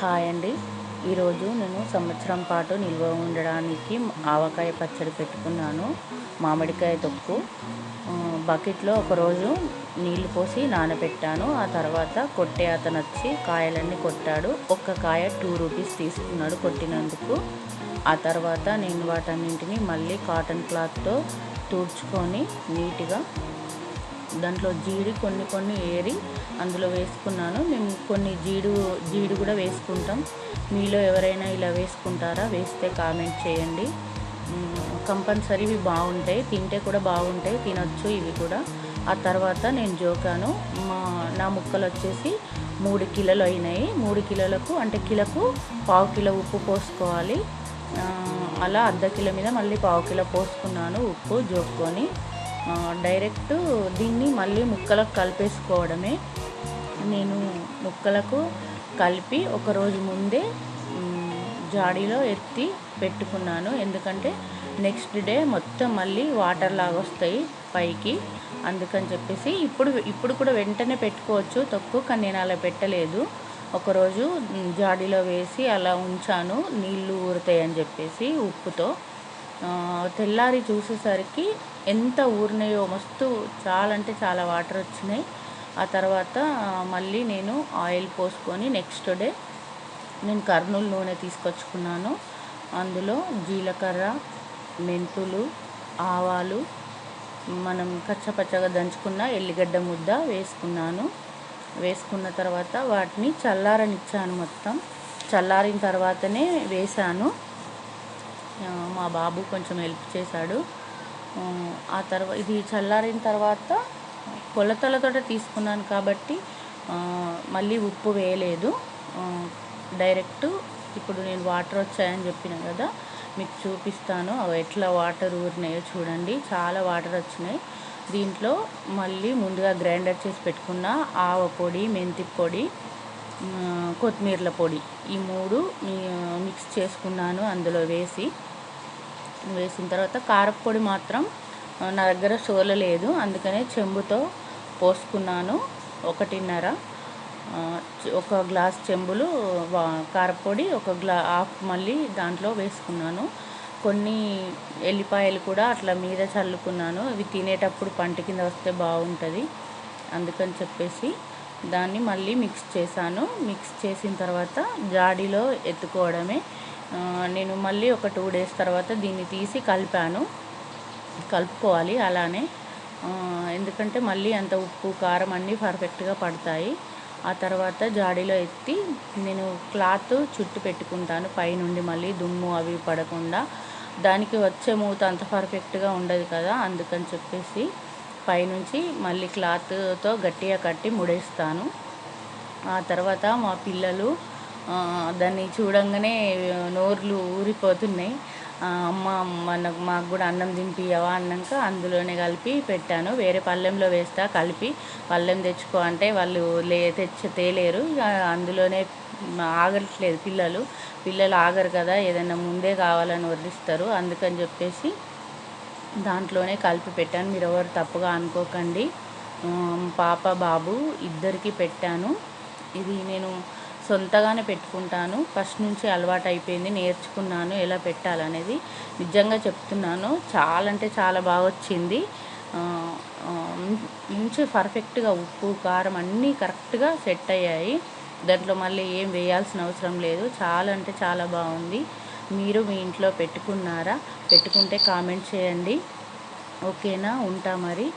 Hi అండి. ఈరోజు నేను సంవత్సరం పాటు నిల్వ ఉండడానికి ఆవకాయ పచ్చడి పెట్టుకున్నాను. మామిడికాయ తొక్కు బకెట్లో ఒకరోజు నీళ్లు పోసి నానబెట్టాను. ఆ తర్వాత కొట్టే అతను వచ్చి కాయలన్నీ కొట్టాడు. ఒక్క కాయ 2 రూపీస్ తీసుకున్నాడు కొట్టినందుకు. ఆ తర్వాత నేను వాటన్నింటినీ మళ్ళీ కాటన్ క్లాత్తో తుడుచుకొని నీట్గా దాంట్లో కొన్ని ఏరి అందులో వేసుకున్నాను. మేము కొన్ని జీడి కూడా వేసుకుంటాం. మీలో ఎవరైనా ఇలా వేసుకుంటారా? వేస్తే కామెంట్ చేయండి. కంపల్సరీ ఇవి బాగుంటాయి, తింటే కూడా బాగుంటాయి, తినొచ్చు ఇవి కూడా. ఆ తర్వాత నేను జోకాను. నా ముక్కలు వచ్చేసి 3 కిలోలు అయినాయి. 3 కిలోలకు అంటే కిలోకు 1/2 కిలో ఉప్పు పోసుకోవాలి. అలా అర్ధ కిలో మీద మళ్ళీ 1/2 కిలో పోసుకున్నాను ఉప్పు జోక్కొని. డైరెక్ట్ దీన్ని మళ్ళీ ముక్కలకు కలిపేసుకోవడమే. నేను ముక్కలకు కలిపి ఒకరోజు ముందే జాడీలో ఎత్తి పెట్టుకున్నాను. ఎందుకంటే నెక్స్ట్ డే మొత్తం మళ్ళీ వాటర్ లాగా వస్తాయి పైకి. అందుకని చెప్పేసి ఇప్పుడు కూడా వెంటనే పెట్టుకోవచ్చు తొక్కు, కానీ నేను అలా పెట్టలేదు. ఒకరోజు జాడీలో వేసి అలా ఉంచాను, నీళ్ళు ఊరుతాయని చెప్పేసి ఉప్పుతో. తెల్లారి చూసేసరికి ఎంత ఊరినాయో, మస్తు చాలా అంటే చాలా వాటర్ వచ్చినాయి. ఆ తర్వాత మళ్ళీ నేను ఆయిల్ పోసుకొని నెక్స్ట్ డే నేను కర్నూలు నూనె తీసుకొచ్చుకున్నాను. అందులో జీలకర్ర, మెంతులు, ఆవాలు, మనం కచ్చపచ్చగా దంచుకున్న ఎల్లిగడ్డ ముద్ద వేసుకున్నాను. వేసుకున్న తర్వాత వాటిని చల్లారనిచ్చాను. మొత్తం చల్లారిన తర్వాతనే వేశాను. మా బాబు కొంచెం హెల్ప్ చేశాడు. ఆ తర్వాత ఇది చల్లారిన తర్వాత కొలతలతో తీసుకున్నాను కాబట్టి మళ్ళీ ఉప్పు వేయలేదు. డైరెక్ట్ ఇప్పుడు నేను వాటర్ వచ్చాయని చెప్పిన కదా, మీకు చూపిస్తాను అవి ఎట్లా వాటర్ ఊరినాయో చూడండి. చాలా వాటర్ వచ్చినాయి. దీంట్లో మళ్ళీ ముందుగా గ్రైండర్ చేసి పెట్టుకున్న ఆవ పొడి, మెంతి పొడి, కొత్తిమీరల పొడి, ఈ 3 మిక్స్ చేసుకున్నాను అందులో వేసిన తర్వాత కారపొడి మాత్రం నా దగ్గర సోలలేదు, అందుకనే చెంబుతో పోసుకున్నాను. 1.5 ఒక గ్లాస్ చెంబులు కారపొడి, హాఫ్ మళ్ళీ దాంట్లో వేసుకున్నాను. కొన్ని ఎల్లిపాయలు కూడా అట్లా మీద చల్లుకున్నాను. ఇవి తినేటప్పుడు పంట కింద వస్తే బాగుంటుంది, అందుకని చెప్పేసి దాన్ని మళ్ళీ మిక్స్ చేశాను. మిక్స్ చేసిన తర్వాత జాడీలో ఎత్తుకోవడమే. నేను మళ్ళీ ఒక 2 డేస్ తర్వాత దీన్ని తీసి కలుపుకోవాలి అలానే, ఎందుకంటే మళ్ళీ అంత ఉప్పు కారం అన్నీ పర్ఫెక్ట్గా పడతాయి. ఆ తర్వాత జాడీలో ఎత్తి నేను క్లాత్ చుట్టి పెట్టుకుంటాను పైనుండి, మళ్ళీ దుమ్ము అవి పడకుండా. దానికి వచ్చే మూత అంత పర్ఫెక్ట్గా ఉండదు కదా, అందుకని చెప్పేసి పైనుంచి మళ్ళీ క్లాత్తో గట్టిగా కట్టి ముడేస్తాను. ఆ తర్వాత మా పిల్లలు దాన్ని చూడంగానే నోర్లు ఊరిపోతున్నాయి. అమ్మ మాకు కూడా అన్నం తినిపియవా అన్నాక అందులోనే కలిపి పెట్టాను. వేరే పళ్ళెంలో వేస్తా కలిపి, పళ్ళెం తెచ్చుకో అంటే వాళ్ళు తేలేరు. ఇక అందులోనే ఆగట్లేదు పిల్లలు ఆగరు కదా, ఏదైనా ముందే కావాలని వదిలిస్తారు. అందుకని చెప్పేసి దాంట్లోనే కలిపి పెట్టాను. మీరు ఎవరు తప్పుగా అనుకోకండి. పాప బాబు ఇద్దరికి పెట్టాను. ఇది నేను సొంతగానే పెట్టుకుంటాను, ఫస్ట్ నుంచి అలవాటు అయిపోయింది, నేర్చుకున్నాను ఎలా పెట్టాలనేది. నిజంగా చెప్తున్నాను, చాలా అంటే చాలా బాగా వచ్చింది. మంచి పర్ఫెక్ట్గా ఉప్పు కారం అన్నీ కరెక్ట్గా సెట్ అయ్యాయి. దాంట్లో మళ్ళీ ఏం వేయాల్సిన అవసరం లేదు. చాలా అంటే చాలా బాగుంది. మీరు మీ ఇంట్లో పెట్టుకున్నారా? పెట్టుకుంటే కామెంట్ చేయండి. ఓకేనా? ఉంటా మరి.